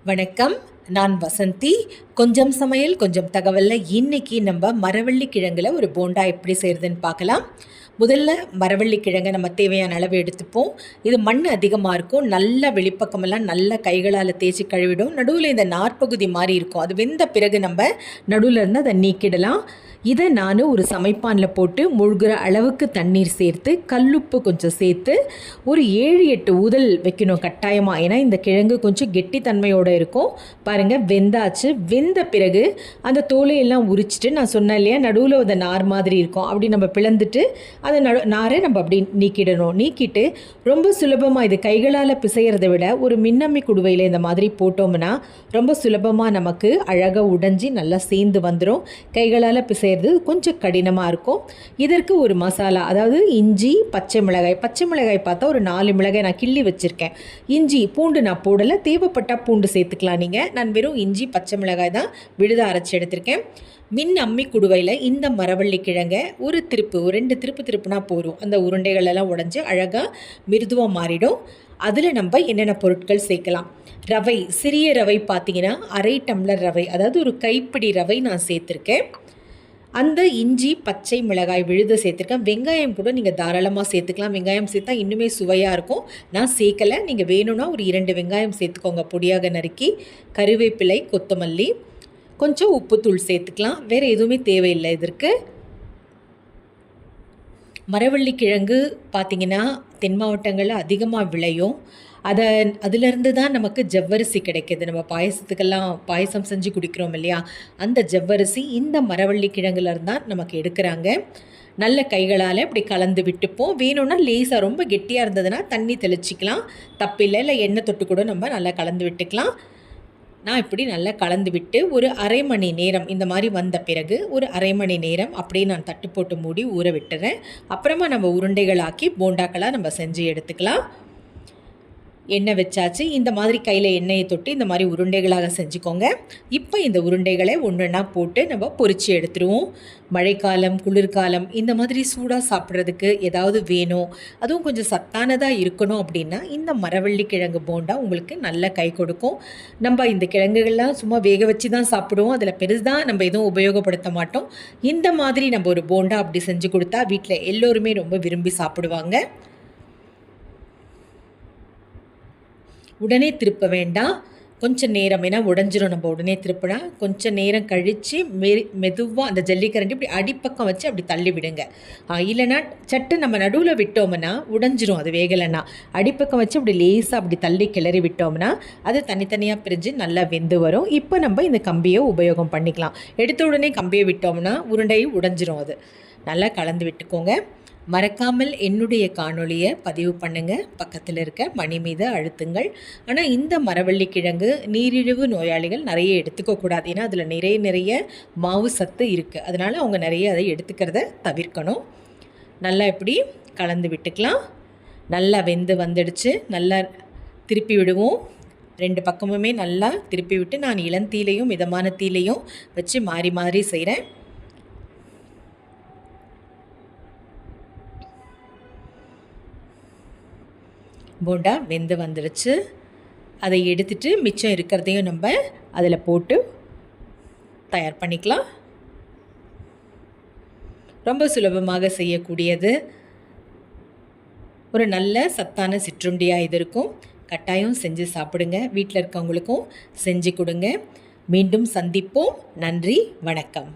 வணக்கம். நான் வசந்தி. கொஞ்சம் சமையல் கொஞ்சம் தகவல்ல இன்னைக்கு நம்ம மரவள்ளி கிழங்குல ஒரு போண்டா எப்படி செய்கிறதுன்னு பார்க்கலாம். முதல்ல மரவள்ளி கிழங்கை நம்ம தேவையான அளவு எடுத்துப்போம். இது மண் அதிகமாக இருக்கும். நல்லா வெளிப்பக்கமெல்லாம் நல்லா கைகளால் தேய்ச்சி கழுவிடும். நடுவில் இந்த நார்ப்பகுதி மாதிரி இருக்கும். அது வெந்த பிறகு நம்ம நடுவில் இருந்து அதை நீக்கிடலாம். இதை நான் ஒரு சமைப்பானில் போட்டு முழுகிற அளவுக்கு தண்ணீர் சேர்த்து கல்லுப்பு கொஞ்சம் சேர்த்து ஒரு 7-8 ஊதல் வைக்கணும் கட்டாயமாக. ஏன்னா இந்த கிழங்கு கொஞ்சம் கெட்டித்தன்மையோடு இருக்கும். பாருங்கள், வெந்தாச்சு. வெந்த பிறகு அந்த தோலையெல்லாம் உரிச்சிட்டு நான் சொன்னேன் இல்லையா, நடுவில் அந்த நார் மாதிரி இருக்கும். அப்படி நம்ம பிளந்துட்டு அந்த நாரை நம்ம அப்படி நீக்கிடணும். நீக்கிட்டு ரொம்ப சுலபமாக இது கைகளால் பிசைகிறத விட ஒரு மின்னம்மி குடுவையில் இந்த மாதிரி போட்டோம்னா ரொம்ப சுலபமாக நமக்கு அழகாக உடைஞ்சி நல்லா சேர்ந்து வந்துடும். கைகளால் பிசைகிறது கொஞ்சம் கடினமாக இருக்கும். இதற்கு ஒரு மசாலா, அதாவது இஞ்சி, பச்சை மிளகாய் பார்த்தா ஒரு 4 மிளகாய் நான் கிள்ளி வச்சுருக்கேன். இஞ்சி பூண்டு நான் போடலை, தேவைப்பட்டால் பூண்டு சேர்த்துக்கலாம் நீங்கள். நான் வெறும் இஞ்சி பச்சை மிளகாய் தான் விழுத அரைச்சி எடுத்திருக்கேன். மின் அம்மி குடுவையில் இந்த மரவள்ளி கிழங்கை ஒரு 2 திருப்பு திருப்புனா போகும். அந்த உருண்டைகளெல்லாம் உடஞ்சி அழகாக மிருதுவாக மாறிடும். அதில் நம்ம என்னென்ன பொருட்கள் சேர்க்கலாம். ரவை, சிறிய ரவை பார்த்திங்கன்னா 1/2 டம்ளர் ரவை, அதாவது ஒரு கைப்பிடி ரவை நான் சேர்த்துருக்கேன். அந்த இஞ்சி பச்சை மிளகாய் விழுத சேர்த்துருக்கேன். வெங்காயம் கூட நீங்கள் தாராளமாக சேர்த்துக்கலாம். வெங்காயம் சேர்த்தா இன்னுமே சுவையாக இருக்கும். நான் சேர்க்கலை. நீங்கள் வேணும்னா ஒரு 2 வெங்காயம் சேர்த்துக்கோங்க பொடியாக நறுக்கி. கருவேப்பிலை, கொத்தமல்லி, கொஞ்சம் உப்புத்தூள் சேர்த்துக்கலாம். வேறு எதுவுமே தேவையில்லை இதற்கு. மரவள்ளி கிழங்கு பார்த்திங்கன்னா தென் மாவட்டங்களில் அதிகமாக விளையும். அதிலிருந்து தான் நமக்கு ஜவ்வரிசி கிடைக்கிது. நம்ம பாயசம் செஞ்சு குடிக்கிறோம் இல்லையா, அந்த ஜவ்வரிசி இந்த மரவள்ளி கிழங்குலேருந்து தான் நமக்கு எடுக்கிறாங்க. நல்ல கைகளால் இப்படி கலந்து விட்டுப்போம். வேணும்னா லேசாக ரொம்ப கெட்டியாக இருந்ததுன்னா தண்ணி தெளிச்சிக்கலாம், தப்பில்லை. இல்லை எண்ணெய் தொட்டு கூட நம்ம நல்லா கலந்து விட்டுக்கலாம். நான் இப்படி நல்லா கலந்து விட்டு ஒரு 1/2 மணி நேரம் இந்த மாதிரி வந்த பிறகு ஒரு 1/2 மணி நேரம் அப்படியே நான் தட்டு போட்டு மூடி ஊற விட்டுறேன். அப்புறமா நம்ம உருண்டைகளாக்கி போண்டாக்களாக நம்ம செஞ்சு எடுத்துக்கலாம். எண்ணெய் வச்சாச்சு. இந்த மாதிரி கையில் எண்ணெயை தொட்டு இந்த மாதிரி உருண்டைகளாக செஞ்சுக்கோங்க. இப்போ இந்த உருண்டைகளை ஒன்றா போட்டு நம்ம பொரித்து எடுத்துருவோம். மழைக்காலம், குளிர்காலம் இந்த மாதிரி சூடாக சாப்பிட்றதுக்கு ஏதாவது வேணும், அதுவும் கொஞ்சம் சத்தானதாக இருக்கணும் அப்படின்னா இந்த மரவள்ளி கிழங்கு போண்டா உங்களுக்கு நல்ல கை கொடுக்கும். நம்ம இந்த கிழங்குகள்லாம் சும்மா வேக வச்சு தான் சாப்பிடுவோம். அதில் பெருசாக நம்ம எதுவும் உபயோகப்படுத்த மாட்டோம். இந்த மாதிரி நம்ம ஒரு போண்டா அப்படி செஞ்சு கொடுத்தா வீட்டில் எல்லோருமே ரொம்ப விரும்பி சாப்பிடுவாங்க. உடனே திருப்ப வேண்டாம், கொஞ்சம் நேரம், ஏன்னா உடஞ்சிரும். நம்ம உடனே திருப்பினா கொஞ்சம் நேரம் கழித்து மெதுவாக அந்த ஜல்லிக்கரண்டி இப்படி அடிப்பக்கம் வச்சு அப்படி தள்ளி விடுங்க. இல்லைனா சட்டு நம்ம நடுவில் விட்டோம்னா உடஞ்சிரும். அது வேகலைன்னா அடிப்பக்கம் வச்சு அப்படி லேசாக அப்படி தள்ளி கிளறி விட்டோம்னா அது தனித்தனியாக பிரிஞ்சு நல்லா வெந்து வரும். இப்போ நம்ம இந்த கம்பியை உபயோகம் பண்ணிக்கலாம். எடுத்த உடனே கம்பியை விட்டோம்னா உருண்டையை உடஞ்சிரும். அது நல்லா கலந்து விட்டுக்கோங்க. மறக்காமல் என்னுடைய காணொளியை பதிவு பண்ணுங்கள். பக்கத்தில் இருக்க மணி மீது அழுத்துங்கள். ஆனால் இந்த மரவள்ளி கிழங்கு நீரிழிவு நோயாளிகள் நிறைய எடுத்துக்கக்கூடாது. ஏன்னா அதில் நிறைய மாவு சத்து இருக்குது. அதனால் அவங்க நிறைய அதை எடுத்துக்கிறத தவிர்க்கணும். நல்லா இப்படி கலந்து விட்டுக்கலாம். நல்லா வெந்து வந்துடுச்சு. நல்லா திருப்பி விடுவோம். 2 பக்கமுமே நல்லா திருப்பி விட்டு நான் இளந்தீலையும் மிதமான தீலையும் வச்சு மாறி மாறி செய்கிறேன். போண்டா வெந்து வந்துடுச்சு. அதை எடுத்துட்டு மிச்சம் இருக்கிறதையும் நம்ம அதில் போட்டு தயார் பண்ணிக்கலாம். ரொம்ப சுலபமாக செய்யக்கூடியது. ஒரு நல்ல சத்தான சிற்றுண்டியாக இது இருக்கும். கட்டாயம் செஞ்சு சாப்பிடுங்க. வீட்டில் இருக்கவங்களுக்கும் செஞ்சு கொடுங்க. மீண்டும் சந்திப்போம். நன்றி, வணக்கம்.